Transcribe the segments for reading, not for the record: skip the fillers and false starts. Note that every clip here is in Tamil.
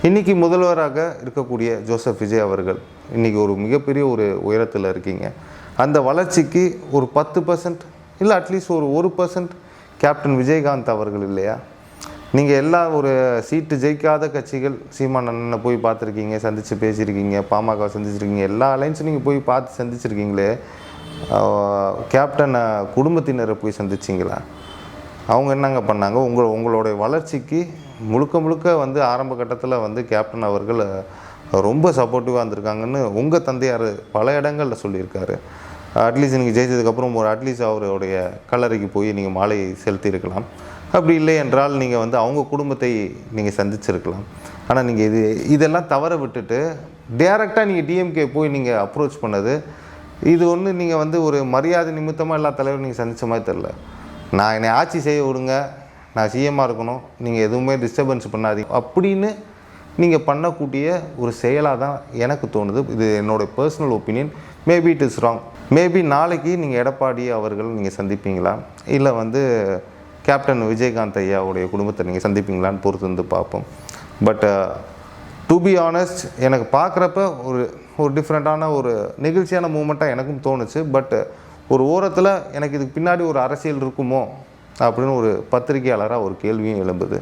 இன்றைக்கி முதல்வராக இருக்கக்கூடிய ஜோசப் விஜய் அவர்கள் இன்றைக்கி ஒரு மிகப்பெரிய ஒரு உயரத்தில் இருக்கீங்க. அந்த வளர்ச்சிக்கு ஒரு 10% இல்லை அட்லீஸ்ட் ஒரு 1% கேப்டன் விஜயகாந்த் அவர்கள் இல்லையா? நீங்கள் எல்லா ஒரு சீட்டு ஜெயிக்காத கட்சிகள் சீமான் அண்ணனை போய் பார்த்துருக்கீங்க, சந்தித்து பேசியிருக்கீங்க, பாமக சந்திச்சிருக்கீங்க, எல்லா அலைன்ஸும் நீங்கள் போய் பார்த்து சந்திச்சிருக்கீங்களே. கேப்டன் குடும்பத்தினரை போய் சந்திச்சிங்களா? அவங்க என்னங்க பண்ணாங்க? உங்களுடைய வளர்ச்சிக்கு முழுக்க வந்து ஆரம்ப கட்டத்தில் வந்து கேப்டன் அவர்கள் ரொம்ப சப்போர்ட்டிவாக இருந்திருக்காங்கன்னு உங்கள் தந்தையார் பல இடங்களில் சொல்லியிருக்காரு. அட்லீஸ்ட் நீங்கள் ஜெயிச்சதுக்கப்புறம் அட்லீஸ்ட் அவருடைய கல்லறைக்கு போய் நீங்கள் மாலை செலுத்தியிருக்கலாம். அப்படி இல்லை என்றால் நீங்கள் வந்து அவங்க குடும்பத்தை நீங்கள் சந்திச்சிருக்கலாம். ஆனால் நீங்கள் இதெல்லாம் தவற விட்டுட்டு டேரெக்டாக நீங்கள் டிஎம்கே போய் நீங்கள் அப்ரோச் பண்ணது, இது ஒன்று நீங்கள் வந்து ஒரு மரியாதை நிமித்தமாக எல்லா தலைவரும் நீங்கள் சந்தித்த மாதிரி தெரில. நான் என்னை ஆட்சி செய்ய விடுங்க, நான் சிஎம்மாக இருக்கணும், நீங்கள் எதுவுமே டிஸ்டர்பன்ஸ் பண்ணாதீங்க அப்படின்னு நீங்கள் பண்ணக்கூடிய ஒரு செயலாக தான் எனக்கு தோணுது. இது என்னோடய personal opinion. Maybe it is wrong. Maybe நாளைக்கு நீங்கள் எடப்பாடி அவர்கள் நீங்கள் சந்திப்பீங்களா, இல்லை வந்து கேப்டன் விஜயகாந்த் ஐயாவுடைய குடும்பத்தை நீங்கள் சந்திப்பீங்களான்னு பொறுத்து வந்து பார்ப்போம். பட் டு பி ஆனஸ்ட், எனக்கு பார்க்குறப்ப ஒரு டிஃப்ரெண்ட்டான ஒரு நெகிழ்ச்சியான மூமெண்ட்டாக எனக்கும் தோணுச்சு. பட் ஒரு ஓரத்தில் எனக்கு இதுக்கு பின்னாடி ஒரு அரசியல் இருக்குமோ அப்படின்னு ஒரு பத்திரிகையாளராக ஒரு கேள்வியும் எழும்புது.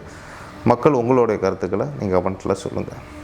மக்கள் உங்களுடைய கருத்துக்களை நீங்கள் கமெண்ட்டில் சொல்லுங்கள்.